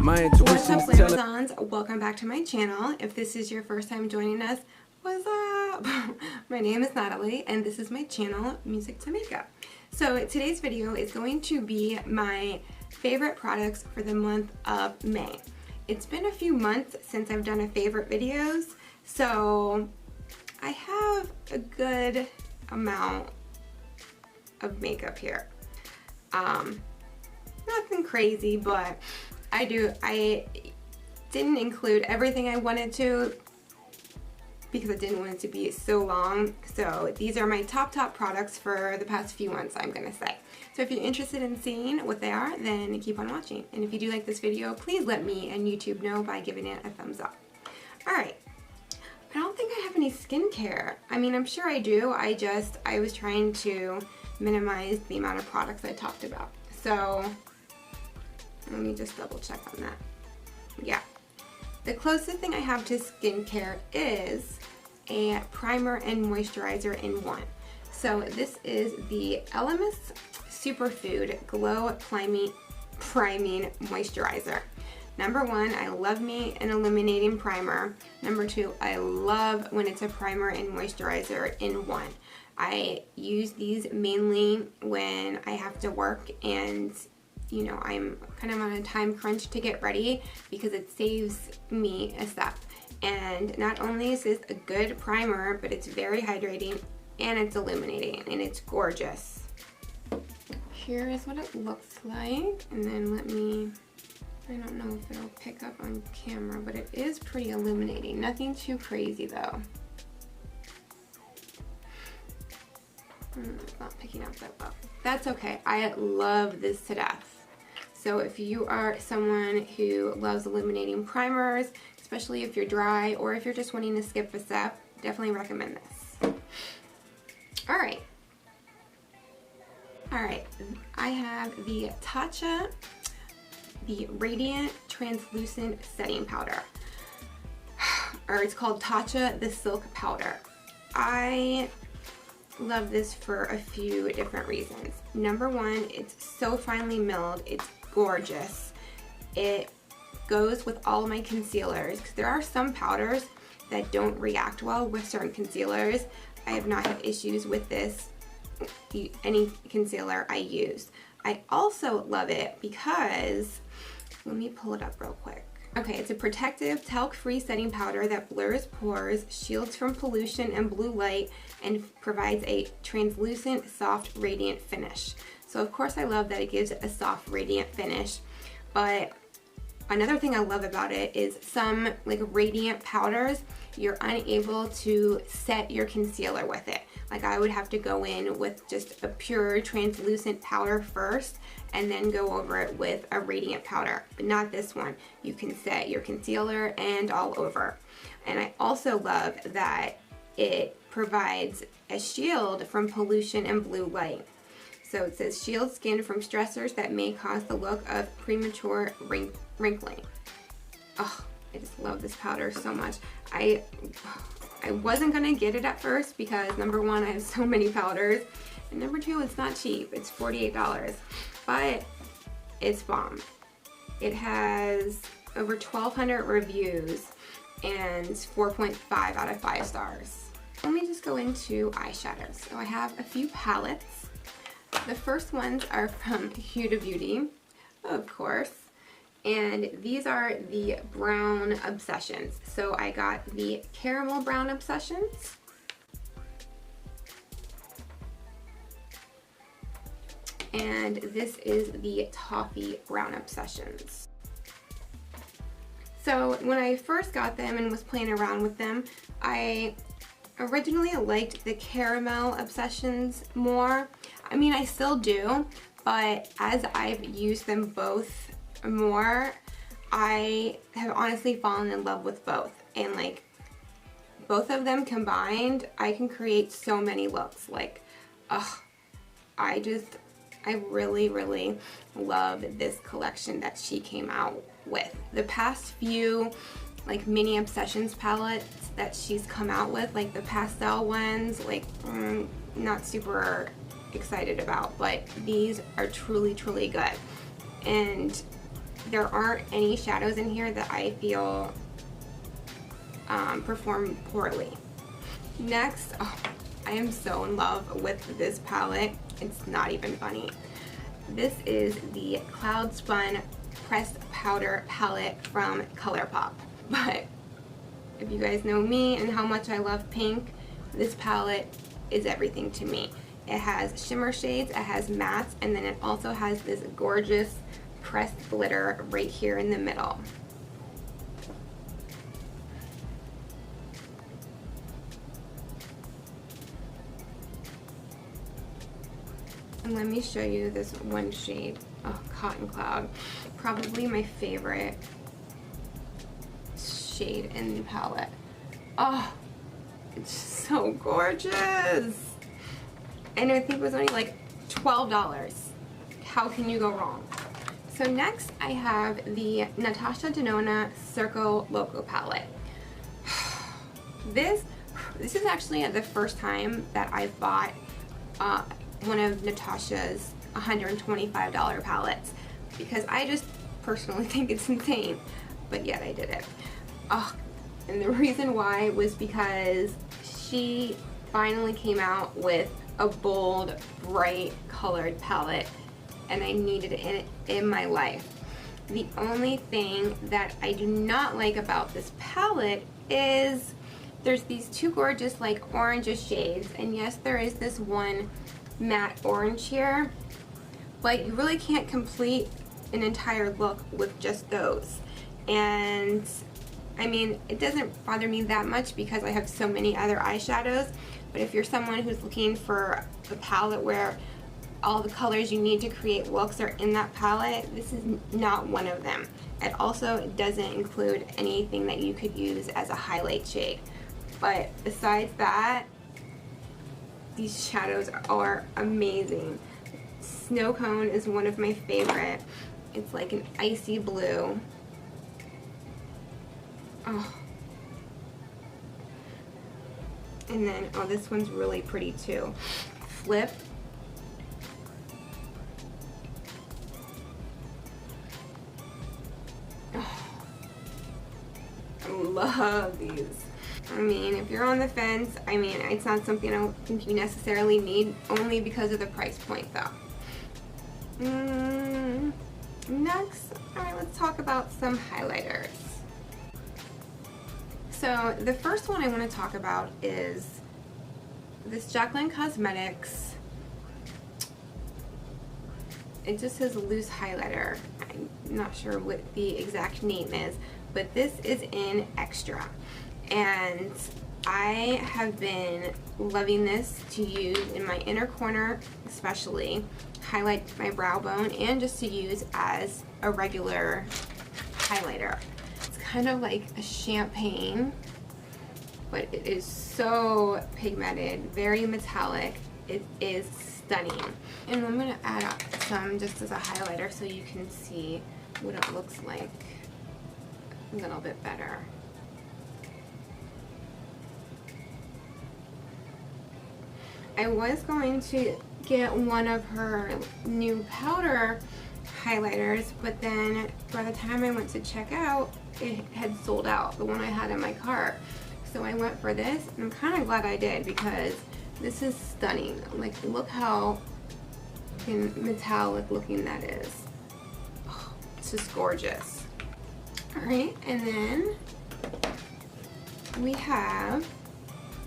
My What's intuition's up, telling. Amazons? Welcome back to my channel. If this is your first time joining us, what's up? My name is Natalie and this is my channel, Music to Makeup. So today's video is going to be my favorite products for the month of May. It's been a few months since I've done a favorite videos, so I have a good amount of makeup here. Nothing crazy, but I didn't include everything I wanted to because I didn't want it to be so long. So these are my top products for the past few months, I'm gonna say. So if you're interested in seeing what they are, then keep on watching. And if you do like this video, please let me and YouTube know by giving it a thumbs up. Alright, I don't think I have any skincare. I mean, I'm sure I do. I was trying to minimize the amount of products I talked about. So let me just double check on that. Yeah. The closest thing I have to skincare is a primer and moisturizer in one. So this is the Elemis Superfood Glow Priming Moisturizer. Number one, I love me an illuminating primer. Number two, I love when it's a primer and moisturizer in one. I use these mainly when I have to work and you know, I'm kind of on a time crunch to get ready because it saves me a step. And not only is this a good primer, but it's very hydrating and it's illuminating and it's gorgeous. Here is what it looks like. And then I don't know if it'll pick up on camera, but it is pretty illuminating. Nothing too crazy though. It's not picking up that well. That's okay. I love this to death. So if you are someone who loves illuminating primers, especially if you're dry or if you're just wanting to skip a step, definitely recommend this. Alright, I have the Tatcha, the Radiant Translucent Setting Powder. Or it's called Tatcha the Silk Powder. I love this for a few different reasons. Number one, it's so finely milled, it's gorgeous. It goes with all of my concealers because there are some powders that don't react well with certain concealers. I have not had issues with this, any concealer I use. I also love it because, let me pull it up real quick. Okay, it's a protective, talc-free setting powder that blurs pores, shields from pollution and blue light, and provides a translucent, soft, radiant finish. So of course I love that it gives it a soft, radiant finish, but another thing I love about it is some like radiant powders, you're unable to set your concealer with it. Like I would have to go in with just a pure translucent powder first and then go over it with a radiant powder, but not this one. You can set your concealer and all over. And I also love that it provides a shield from pollution and blue light. So it says shield skin from stressors that may cause the look of premature wrinkling. Oh, I just love this powder so much. I wasn't gonna get it at first because number one, I have so many powders, and number two, it's not cheap. It's $48, but it's bomb. It has over 1,200 reviews and 4.5 out of 5 stars. Let me just go into eyeshadows. So I have a few palettes. The first ones are from Huda Beauty, of course, and these are the Brown Obsessions. So I got the Caramel Brown Obsessions, and this is the Toffee Brown Obsessions. So when I first got them and was playing around with them, I originally liked the Caramel Obsessions more. I mean, I still do, but as I've used them both more, I have honestly fallen in love with both. And like, both of them combined, I can create so many looks. Like, I really love this collection that she came out with. The past few like mini Obsessions palettes that she's come out with, like the pastel ones, like not super excited about, but these are truly good. And there aren't any shadows in here that I feel perform poorly. Next, oh, I am so in love with this palette. It's not even funny. This is the Cloud Spun Pressed Powder palette from ColourPop. But if you guys know me and how much I love pink, this palette is everything to me. It has shimmer shades, it has mattes, and then it also has this gorgeous pressed glitter right here in the middle. And let me show you this one shade. Oh, Cotton Cloud. Probably my favorite shade in the palette. Oh, it's so gorgeous. And I think it was only like $12. How can you go wrong? So next I have the Natasha Denona Circo Loco palette. This is actually the first time that I've bought one of Natasha's $125 palettes, because I just personally think it's insane, but yet I did it. Oh, and the reason why was because she finally came out with a bold, bright colored palette, and I needed it in my life. The only thing that I do not like about this palette is there's these two gorgeous like orangish shades, and yes, there is this one matte orange here, but you really can't complete an entire look with just those. And I mean, it doesn't bother me that much because I have so many other eyeshadows, but if you're someone who's looking for a palette where all the colors you need to create looks are in that palette, this is not one of them. It also doesn't include anything that you could use as a highlight shade. But besides that, these shadows are amazing. Snow Cone is one of my favorite. It's like an icy blue. Oh. And then, oh, this one's really pretty too. Flip. Oh. I love these. I mean, if you're on the fence, I mean, it's not something I don't think you necessarily need, only because of the price point though. Next, alright, let's talk about some highlighters. So the first one I want to talk about is this Jaclyn Cosmetics. It just says loose highlighter. I'm not sure what the exact name is, but this is in Extra. And I have been loving this to use in my inner corner, especially highlight my brow bone, and just to use as a regular highlighter. It's kind of like a champagne, but it is so pigmented, very metallic. It is stunning. And I'm going to add up some just as a highlighter so you can see what it looks like a little bit better. I was going to get one of her new powder highlighters, but then by the time I went to check out, it had sold out, the one I had in my cart. So I went for this, and I'm kind of glad I did because this is stunning. Like, look how metallic looking that is. Oh, it's just gorgeous. Alright, and then we have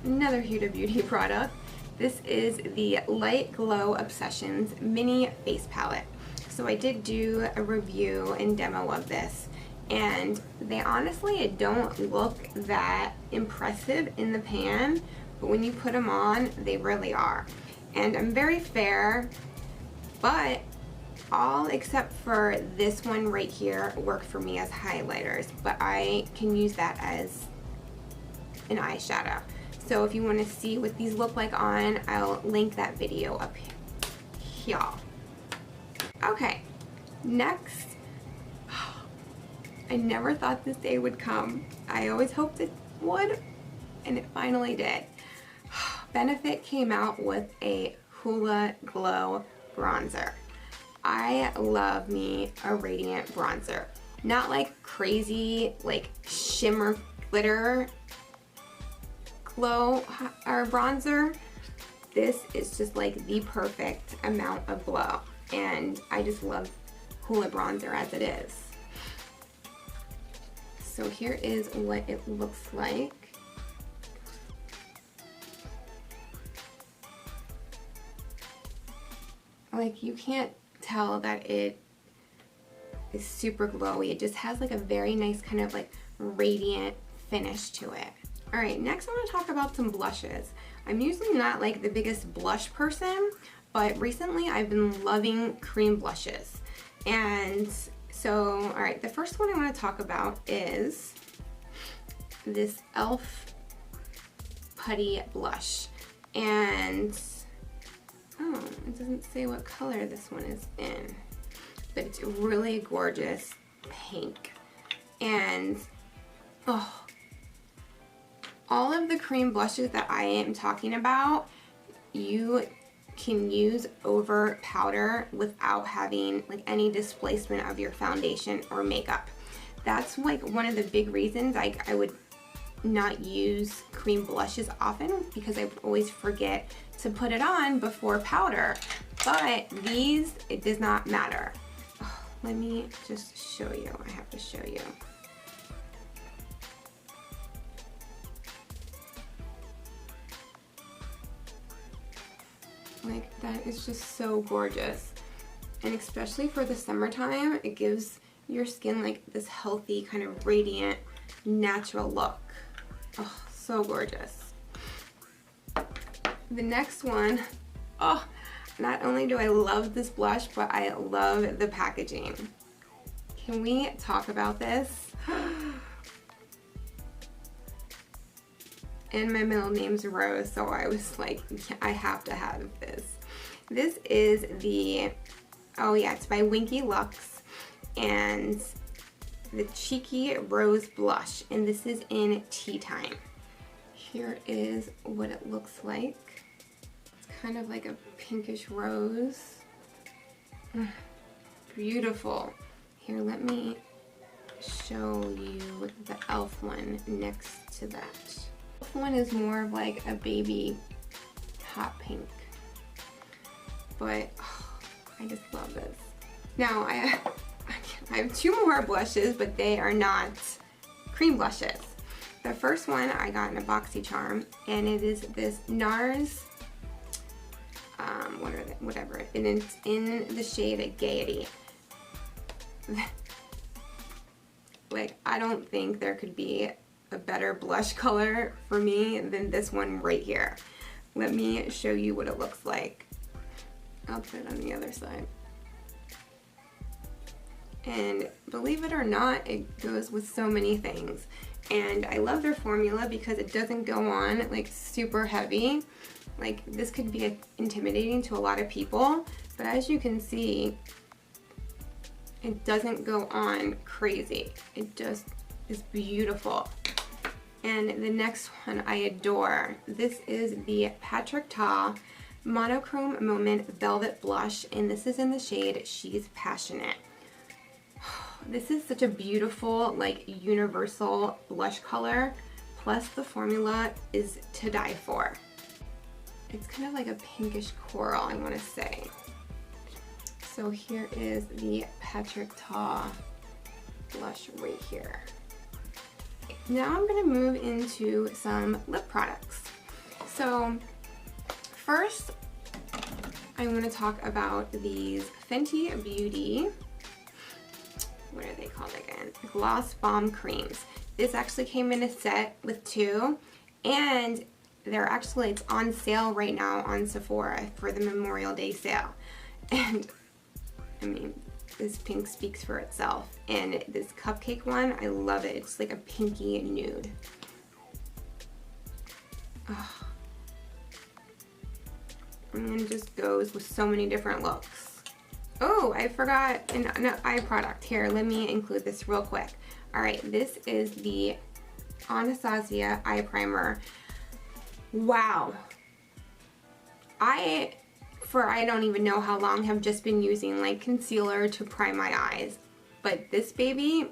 another Huda Beauty product. This is the Light Glow Obsessions Mini Face Palette. So I did do a review and demo of this, and they honestly don't look that impressive in the pan, but when you put them on, they really are. And I'm very fair, but all except for this one right here work for me as highlighters, but I can use that as an eyeshadow. So if you want to see what these look like on, I'll link that video up here. Okay, next, I never thought this day would come. I always hoped it would, and it finally did. Benefit came out with a Hoola Glow bronzer. I love me a radiant bronzer. Not like crazy, like shimmer glitter glow or bronzer. This is just like the perfect amount of glow. And I just love Hoola bronzer as it is. So here is what it looks like. Like, you can't tell that it is super glowy. It just has like a very nice kind of like radiant finish to it. All right, next I want to talk about some blushes. I'm usually not like the biggest blush person, but recently I've been loving cream blushes. And so, all right, the first one I want to talk about is this e.l.f. Putty Blush. And oh, it doesn't say what color this one is in, but it's really gorgeous pink. And oh, all of the cream blushes that I am talking about, you can use over powder without having like any displacement of your foundation or makeup. That's like one of the big reasons I would not use cream blushes often, because I always forget to put it on before powder. But these, it does not matter. Oh, let me just show you. I have to show you. Like, that is just so gorgeous. And especially for the summertime, it gives your skin like this healthy, kind of radiant, natural look. Oh, so gorgeous. The next one, oh, not only do I love this blush, but I love the packaging. Can we talk about this? And my middle name's Rose, so I was like, I have to have this. This is the, oh yeah, it's by Winky Lux, and the Cheeky Rose Blush, and this is in Tea Time. Here is what it looks like. It's kind of like a pinkish rose. Beautiful. Here, let me show you the e.l.f. one next to that. This one is more of like a baby hot pink, but oh, I just love this. Now I have two more blushes, but they are not cream blushes. The first one I got in a BoxyCharm, and it is this Nars, whatever, and it's in the shade Gaiety. Like, I don't think there could be a better blush color for me than this one right here. Let me show you what it looks like. I'll put it on the other side. And believe it or not, it goes with so many things. And I love their formula because it doesn't go on like super heavy. Like, this could be intimidating to a lot of people, but as you can see, it doesn't go on crazy. It just is beautiful. And the next one I adore. This is the Patrick Ta Monochrome Moment Velvet Blush, and this is in the shade She's Passionate. This is such a beautiful, like, universal blush color, plus the formula is to die for. It's kind of like a pinkish coral, I want to say. So here is the Patrick Ta blush right here. Now I'm going to move into some lip products. So first, I'm going to talk about these Fenty Beauty, what are they called again? Gloss Bomb Creams. This actually came in a set with two, and it's on sale right now on Sephora for the Memorial Day sale. And I mean, this pink speaks for itself. And this cupcake one, I love it. It's like a pinky nude. Oh. And it just goes with so many different looks. Oh, I forgot an eye product. Here, let me include this real quick. All right, this is the Anastasia Eye Primer. Wow. I for I don't even know how long, have just been using like concealer to prime my eyes. But this baby,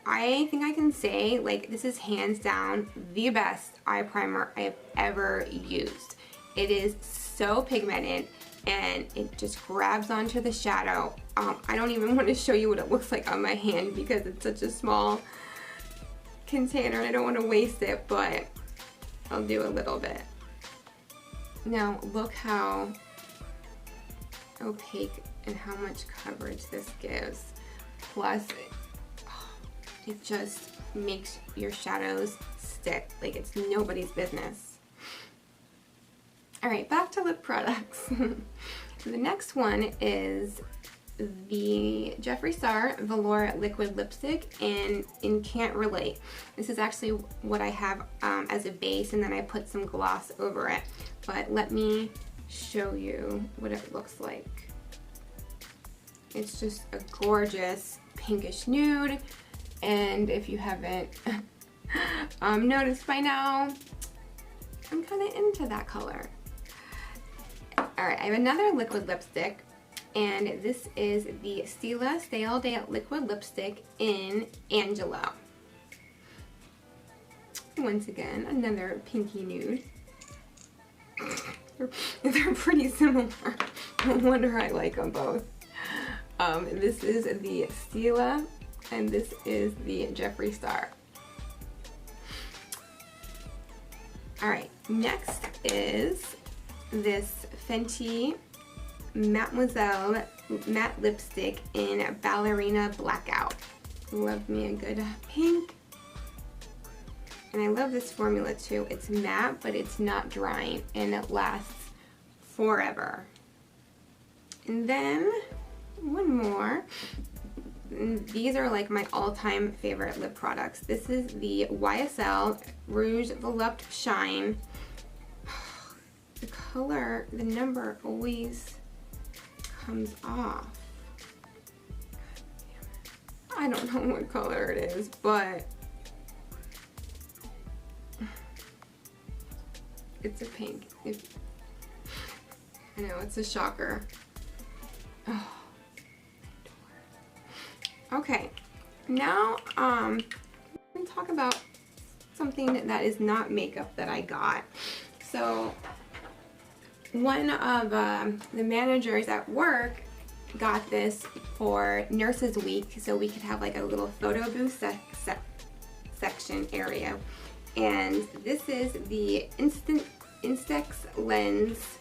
I think I can say, like, this is hands down the best eye primer I've ever used. It is so pigmented and it just grabs onto the shadow. I don't even want to show you what it looks like on my hand because it's such a small container and I don't want to waste it, but I'll do a little bit. Now look how opaque and how much coverage this gives. Plus, it just makes your shadows stick like it's nobody's business. Alright, back to lip products. The next one is the Jeffree Star Velour Liquid Lipstick in Can't Relate. This is actually what I have as a base, and then I put some gloss over it. But let me show you what it looks like. It's just a gorgeous pinkish nude, and if you haven't noticed by now, I'm kind of into that color. Alright, I have another liquid lipstick, and this is the Stila Stay All Day Liquid Lipstick in Angelo. Once again, another pinky nude. They're pretty similar. No wonder I like them both. This is the Stila, and this is the Jeffree Star. Alright, next is this Fenty Mademoiselle Matte Lipstick in Ballerina Blackout. Love me a good pink. And I love this formula too. It's matte, but it's not drying, and it lasts forever. And then one more. These are like my all-time favorite lip products. This is the YSL Rouge Volupte Shine. The color, the number always comes off. I don't know what color it is, but it's a pink. I know, it's a shocker. Oh. Okay, now I'm going to talk about something that is not makeup that I got. So one of the managers at work got this for Nurses Week, so we could have like a little photo booth section area. And this is the Instax Lens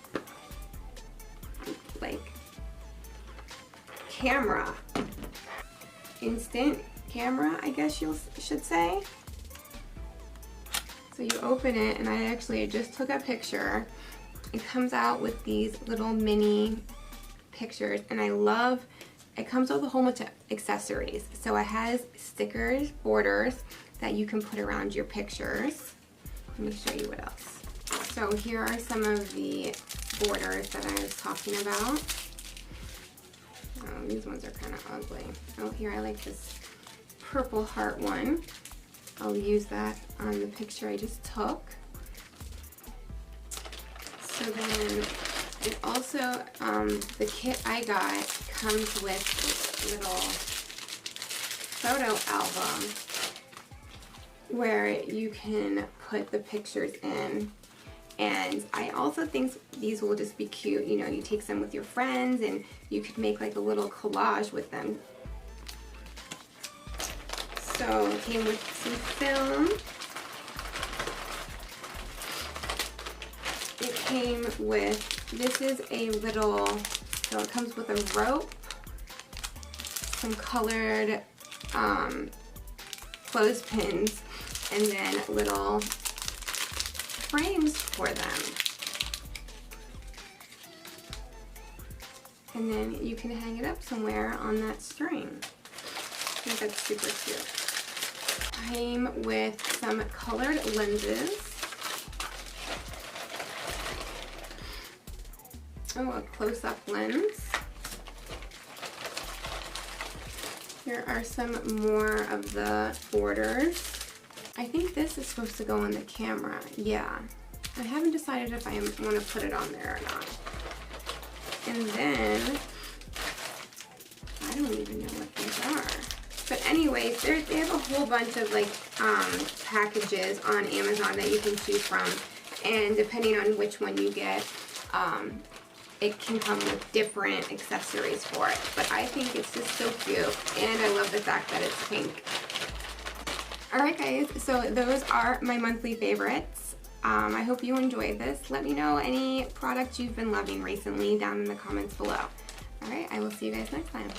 like camera. Instant camera, I guess you should say. So you open it, and I just took a picture. It comes out with these little mini pictures, and I love, it comes with a whole bunch of accessories. So it has stickers, borders that you can put around your pictures. Let me show you what else. So here are some of the borders that I was talking about. Oh, these ones are kind of ugly. Oh, here, I like this purple heart one. I'll use that on the picture I just took. So then it also, the kit I got comes with this little photo album where you can put the pictures in. And I also think these will just be cute. You know, you take some with your friends and you could make like a little collage with them. So it came with some film. It came with, this is a little, so it comes with a rope, some colored clothespins, and then little frames for them. And then you can hang it up somewhere on that string. I think that's super cute. Came with some colored lenses. Oh, a close-up lens. Here are some more of the borders. I think this is supposed to go on the camera. Yeah. I haven't decided if I want to put it on there or not. And then, I don't even know what these are. But anyways, they have a whole bunch of like packages on Amazon that you can choose from. And depending on which one you get, it can come with different accessories for it. But I think it's just so cute. And I love the fact that it's pink. Alright guys, so those are my monthly favorites. I hope you enjoyed this. Let me know any products you've been loving recently down in the comments below. Alright, I will see you guys next time.